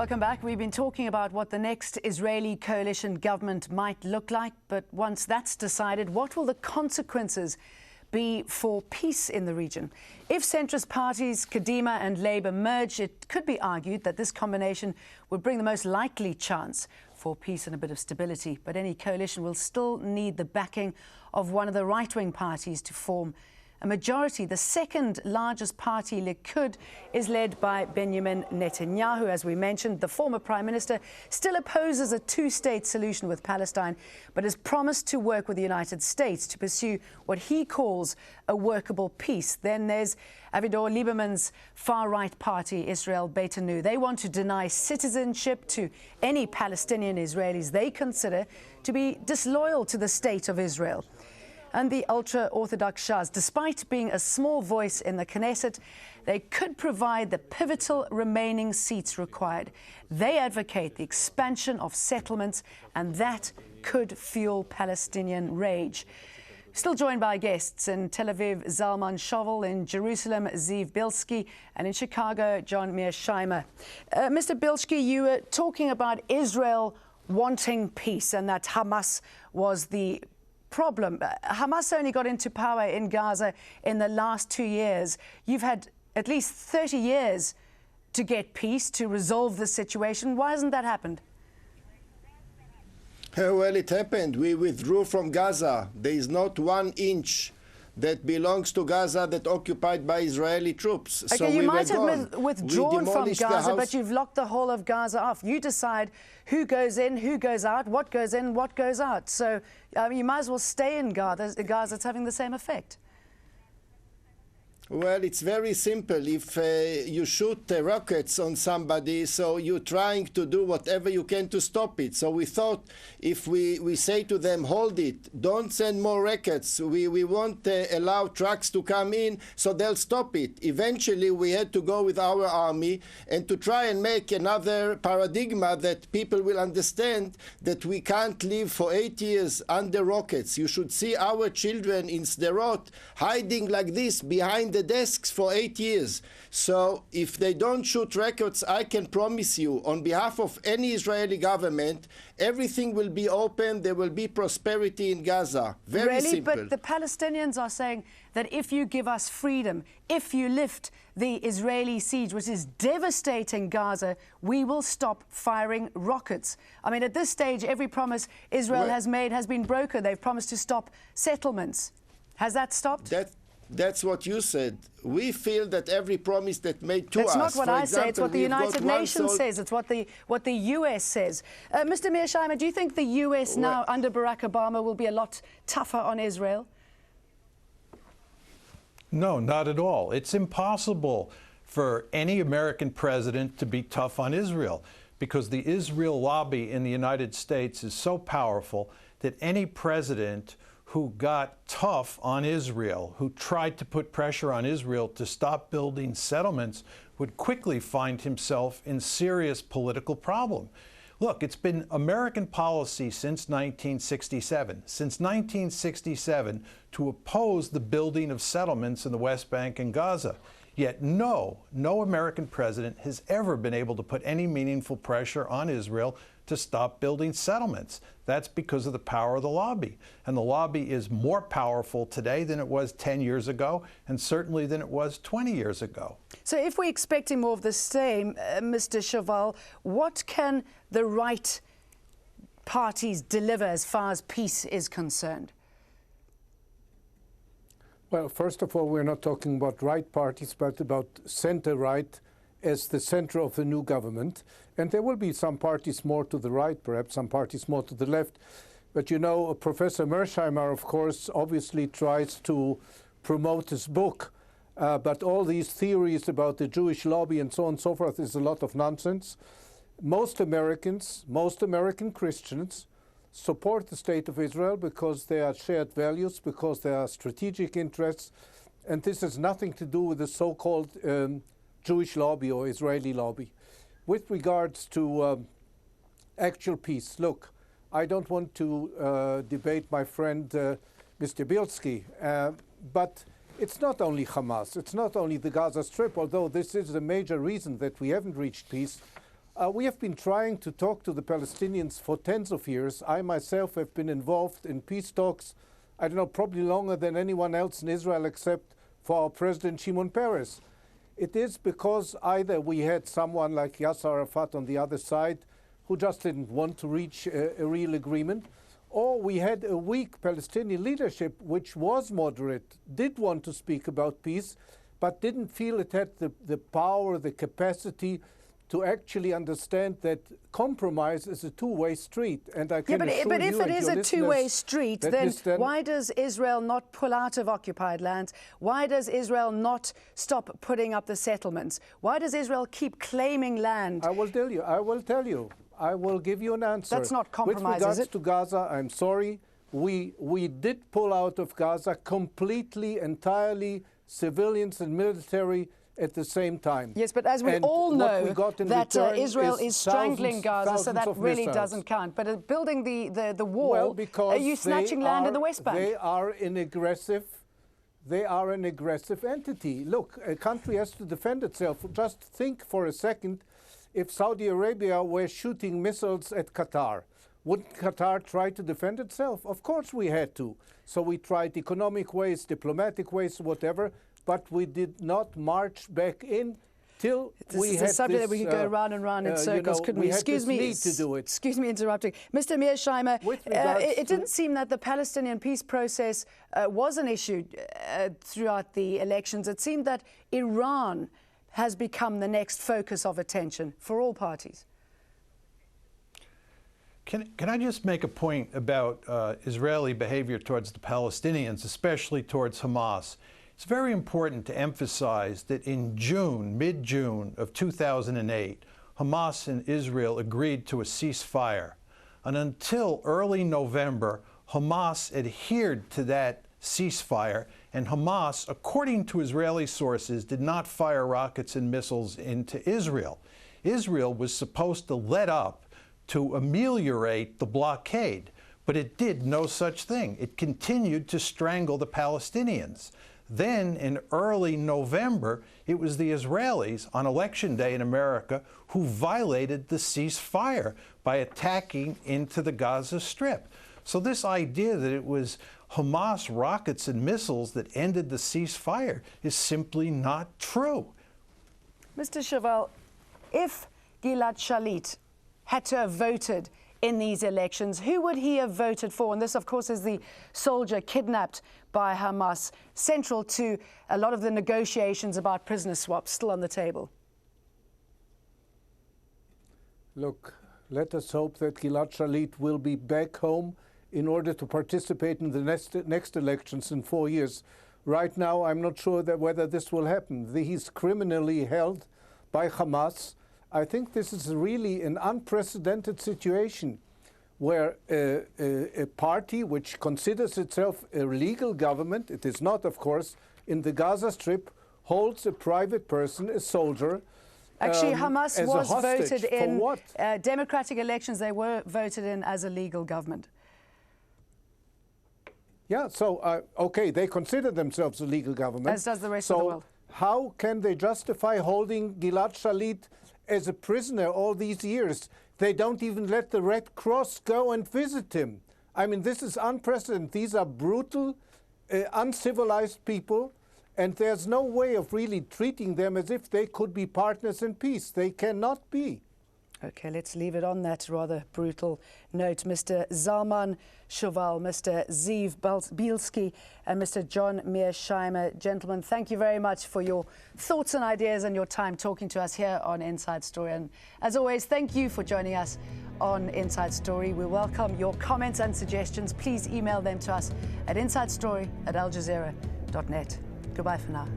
Welcome back. We've been talking about what the next Israeli coalition government might look like, but once that's decided, what will the consequences be for peace in the region? If centrist parties, Kadima and Labour, merge, it could be argued that this combination would bring the most likely chance for peace and a bit of stability. But any coalition will still need the backing of one of the right-wing parties to form a majority. The second largest party, Likud, is led by Benyamin Netanyahu. As we mentioned, the former prime minister still opposes a two-state solution with Palestine, but has promised to work with the United States to pursue what he calls a workable peace. Then there's Avigdor Lieberman's far-right party, Israel Beitenu. They want to deny citizenship to any Palestinian Israelis they consider to be disloyal to the state of Israel. And the ultra-Orthodox Shas, despite being a small voice in the Knesset, they could provide the pivotal remaining seats required. They advocate the expansion of settlements, and that could fuel Palestinian rage. Still joined by guests in Tel Aviv, Zalman Shovel, in Jerusalem, Ziv Bilski, and in Chicago, John Mearsheimer. Mr. Bilski, you were talking about Israel wanting peace and that Hamas was the problem. Hamas only got into power in Gaza in the last 2 years. You've had at least 30 years to get peace, to resolve the situation. Why hasn't that happened? Well, it happened. We withdrew from Gaza. There is not 1 inch that belongs to Gaza that occupied by Israeli troops. Okay, so you we might were have gone. withdrawn from Gaza, but you've locked the whole of Gaza off. You decide who goes in, who goes out, what goes in, what goes out. So you might as well stay in Gaza. It's having the same effect. Well, it's very simple. If you shoot rockets on somebody, so you're trying to do whatever you can to stop it. So we thought if we say to them, hold it, don't send more rockets, we won't allow trucks to come in, so they'll stop it. Eventually, we had to go with our army and to try and make another paradigm that people will understand that we can't live for 8 years under rockets. You should see our children in Sderot hiding like this behind the desks for 8 years. So if they don't shoot rockets, I can promise you, on behalf of any Israeli government, everything will be open, there will be prosperity in Gaza. Very simple. But the Palestinians are saying that if you give us freedom, if you lift the Israeli siege, which is devastating Gaza, we will stop firing rockets. I mean, at this stage, every promise Israel has made has been broken. They've promised to stop settlements. Has that stopped? That's what you said. We feel that every promise that made to us... That's not what I say. It's what the United Nations says. It's what the US says. Mr. Mearsheimer, do you think the US now, under Barack Obama, will be a lot tougher on Israel? No, not at all. It's impossible for any American president to be tough on Israel because the Israel lobby in the United States is so powerful that any president who got tough on Israel, who tried to put pressure on Israel to stop building settlements, would quickly find himself in serious political problem. Look, it's been American policy since 1967. Since 1967, to oppose the building of settlements in the West Bank and Gaza. Yet no American president has ever been able to put any meaningful pressure on Israel to stop building settlements. That's because of the power of the lobby. And the lobby is more powerful today than it was 10 years ago, and certainly than it was 20 years ago. So if we're expecting more of the same, Mr. Shovel, what can the right parties deliver as far as peace is concerned? Well, first of all, we're not talking about right parties, but about center-right as the center of the new government. And there will be some parties more to the right, perhaps some parties more to the left. But you know, Professor Mearsheimer, of course, obviously tries to promote his book. But all these theories about the Jewish lobby and so on and so forth is a lot of nonsense. Most Americans, most American Christians, support the state of Israel because they are shared values, because there are strategic interests. And this has nothing to do with the so-called Jewish lobby or Israeli lobby. With regards to actual peace, look, I don't want to debate my friend Mr. Bilski, but it's not only Hamas, it's not only the Gaza Strip, although this is a major reason that we haven't reached peace. We have been trying to talk to the Palestinians for tens of years. I myself have been involved in peace talks, I don't know, probably longer than anyone else in Israel except for our President Shimon Peres. It is because either we had someone like Yasser Arafat on the other side who just didn't want to reach a real agreement, or we had a weak Palestinian leadership which was moderate, did want to speak about peace, but didn't feel it had the power, the capacity to actually understand that compromise is a two-way street. And I can assure but if you it and is your a two-way street, then Mr. why does Israel not pull out of occupied lands? Why does Israel not stop putting up the settlements? Why does Israel keep claiming land? I will tell you. I will give you an answer. That's not compromise, With regards is it? to Gaza, I'm sorry. We did pull out of Gaza completely, entirely, civilians and military at the same time. Yes, but as we And all what we know, got in that return Israel is strangling Gaza, so thousands that of really missiles. doesn't count. But building the wall, Well, because are you snatching land in the West Bank? They are an aggressive entity. Look, a country has to defend itself. Just think for a second, if Saudi Arabia were shooting missiles at Qatar, wouldn't Qatar try to defend itself? Of course we had to. So we tried economic ways, diplomatic ways, whatever, but we did not march back in till we had a subject this, that we could go round and round in circles, couldn't we? Excuse me. Need to do it. Excuse me interrupting. Mr. Mearsheimer, it didn't seem that the Palestinian peace process was an issue throughout the elections. It seemed that Iran has become the next focus of attention for all parties. Can I just make a point about Israeli behavior towards the Palestinians, especially towards Hamas? It's very important to emphasize that in June, mid-June of 2008, Hamas and Israel agreed to a ceasefire. And until early November, Hamas adhered to that ceasefire, and Hamas, according to Israeli sources, did not fire rockets and missiles into Israel. Israel was supposed to let up to ameliorate the blockade, but it did no such thing. It continued to strangle the Palestinians. Then, in early November, it was the Israelis on Election Day in America who violated the ceasefire by attacking into the Gaza Strip. So this idea that it was Hamas rockets and missiles that ended the ceasefire is simply not true. Mr. Chauvel, if Gilad Shalit had to have voted in these elections, who would he have voted for? And this, of course, is the soldier kidnapped by Hamas, central to a lot of the negotiations about prisoner swaps still on the table. Look, let us hope that Gilad Shalit will be back home in order to participate in the next elections in 4 years. Right now, I'm not sure that whether this will happen. He's criminally held by Hamas. I think this is really an unprecedented situation where a party which considers itself a legal government, it is not, of course, in the Gaza Strip, holds a private person, a soldier. Actually, Hamas was voted in what? Democratic elections. They were voted in as a legal government. Yeah, so, okay, they consider themselves a legal government. As does the rest of the world. How can they justify holding Gilad Shalit as a prisoner all these years? They don't even let the Red Cross go and visit him. I mean, this is unprecedented. These are brutal, uncivilized people, and there's no way of really treating them as if they could be partners in peace. They cannot be. Okay, let's leave it on that rather brutal note. Mr. Zalman Chauvel, Mr. Ziv Bielski, and Mr. John Mearsheimer. Gentlemen, thank you very much for your thoughts and ideas and your time talking to us here on Inside Story. And as always, thank you for joining us on Inside Story. We welcome your comments and suggestions. Please email them to us at insidestory@aljazeera.net. Goodbye for now.